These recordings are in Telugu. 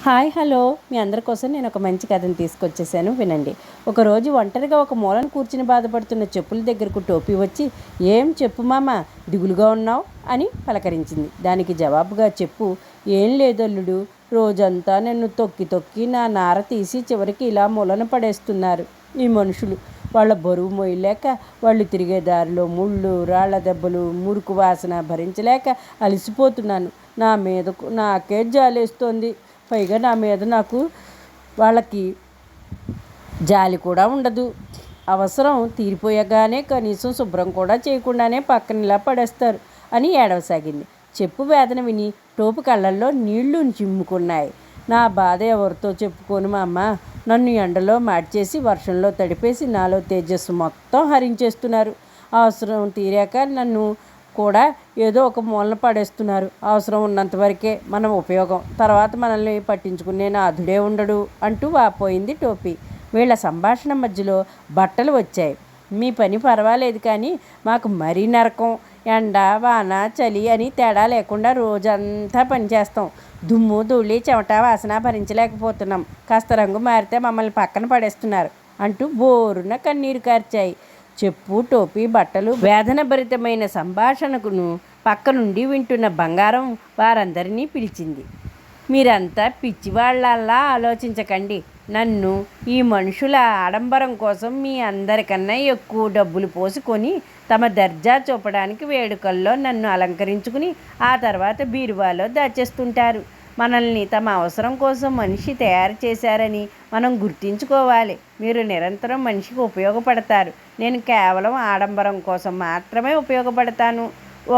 హాయ్ హలో మీ అందరి కోసం నేను ఒక మంచి కథను తీసుకొచ్చేసాను, వినండి. ఒకరోజు ఒంటరిగా ఒక మూలన కూర్చుని బాధపడుతున్న చెప్పుల దగ్గరకు టోపీ వచ్చి, ఏం చెప్పు మామ, దిగులుగా ఉన్నావు అని పలకరించింది. దానికి జవాబుగా చెప్పు, ఏం లేదల్లుడు, రోజంతా నన్ను తొక్కి తొక్కి నా నార తీసి చివరికి ఇలా మూలన పడేస్తున్నారు ఈ మనుషులు. వాళ్ళ బరువు మోయలేక, వాళ్ళు తిరిగే దారిలో ముళ్ళు, రాళ్ల దెబ్బలు, మురుకు వాసన భరించలేక అలసిపోతున్నాను. నా మీదకు నాకే జాలేస్తోంది. పైగా నా మీద వాళ్ళకి జాలి కూడా ఉండదు. అవసరం తీరిపోయగానే కనీసం శుభ్రం కూడా చేయకుండానే పక్కన ఇలా పడేస్తారు అని ఏడవసాగింది. చెప్పు వేదన విని టోపు కళ్ళల్లో నీళ్లు చిమ్ముకున్నాయి. నా బాధ ఎవరితో చెప్పుకోను మా అమ్మ. నన్ను ఎండలో మార్చేసి వర్షంలో తడిపేసి నాలో తేజస్సు మొత్తం హరించేస్తున్నారు. అవసరం తీరాక నన్ను కూడా ఏదో ఒక మూలన పడేస్తున్నారు. అవసరం ఉన్నంత వరకే మనం ఉపయోగం, తర్వాత మనల్ని పట్టించుకునే నాథుడే ఉండడు అంటూ వాపోయింది టోపీ. వీళ్ళ సంభాషణ మధ్యలో బట్టలు వచ్చాయి. మీ పని పర్వాలేదు, కానీ మాకు మరీ నరకం. ఎండ వాన చలి అని తేడా లేకుండా రోజంతా పనిచేస్తాం. దుమ్ము ధూళి చెమట వాసన భరించలేకపోతున్నాం. కాస్త రంగు మారితే మమ్మల్ని పక్కన పడేస్తున్నారు అంటూ బోరున కన్నీరు కార్చాయి. చెప్పు, టోపీ, బట్టలు వేదనభరితమైన సంభాషణకును పక్క నుండి వింటున్న బంగారం వారందరినీ పిలిచింది. మీరంతా పిచ్చివాళ్ళల్లా ఆలోచించకండి. నన్ను ఈ మనుషుల ఆడంబరం కోసం మీ అందరికన్నా ఎక్కువ డబ్బులు పోసుకొని తమ దర్జా చూపడానికి వేడుకల్లో నన్ను అలంకరించుకుని ఆ తర్వాత బీరువాలో దాచేస్తుంటారు. మనల్ని తమ అవసరం కోసం మనిషి తయారు చేశారని మనం గుర్తించుకోవాలి. మీరు నిరంతరం మనిషికి ఉపయోగపడతారు. నేను కేవలం ఆడంబరం కోసం మాత్రమే ఉపయోగపడతాను.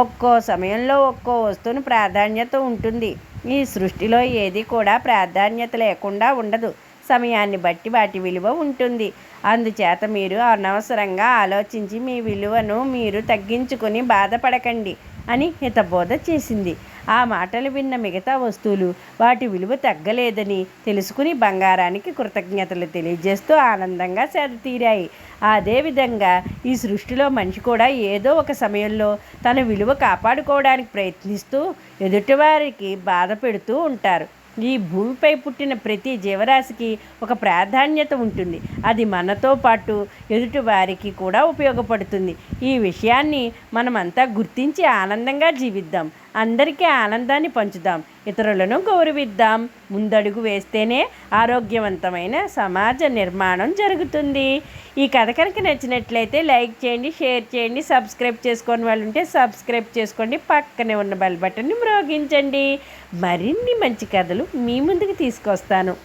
ఒక్కో సమయంలో ఒక్కో వస్తువుని ప్రాధాన్యత ఉంటుంది. ఈ సృష్టిలో ఏది కూడా ప్రాధాన్యత లేకుండా ఉండదు. సమయాన్ని బట్టి వాటి విలువ ఉంటుంది. అందుచేత మీరు అనవసరంగా ఆలోచించి మీ విలువను మీరు తగ్గించుకొని బాధపడకండి అని హితబోధ చేసింది. ఆ మాటలు విన్న మిగతా వస్తువులు వాటి విలువ తగ్గలేదని తెలుసుకుని బంగారానికి కృతజ్ఞతలు తెలియజేస్తూ ఆనందంగా సేదతీరాయి. అదేవిధంగా ఈ సృష్టిలో మనిషి కూడా ఏదో ఒక సమయంలో తన విలువ కాపాడుకోవడానికి ప్రయత్నిస్తూ ఎదుటివారికి బాధ పెడుతూ ఉంటారు. ఈ భూమిపై పుట్టిన ప్రతి జీవరాశికి ఒక ప్రాధాన్యత ఉంటుంది. అది మనతో పాటు ఎదుటి వారికి కూడా ఉపయోగపడుతుంది. ఈ విషయాన్ని మనమంతా గుర్తించి ఆనందంగా జీవిద్దాం. అందరికీ ఆనందాన్ని పంచుదాం. ఇతరులను గౌరవిద్దాం. ముందడుగు వేస్తేనే ఆరోగ్యవంతమైన సమాజ నిర్మాణం జరుగుతుంది. ఈ కథ కనుక నచ్చినట్లయితే లైక్ చేయండి, షేర్ చేయండి. సబ్స్క్రైబ్ చేసుకోని వాళ్ళు ఉంటే సబ్స్క్రైబ్ చేసుకోండి. పక్కనే ఉన్న బెల్ బటన్ని మ్రోగించండి. మరిన్ని మంచి కథలు మీ ముందుకు తీసుకొస్తాను.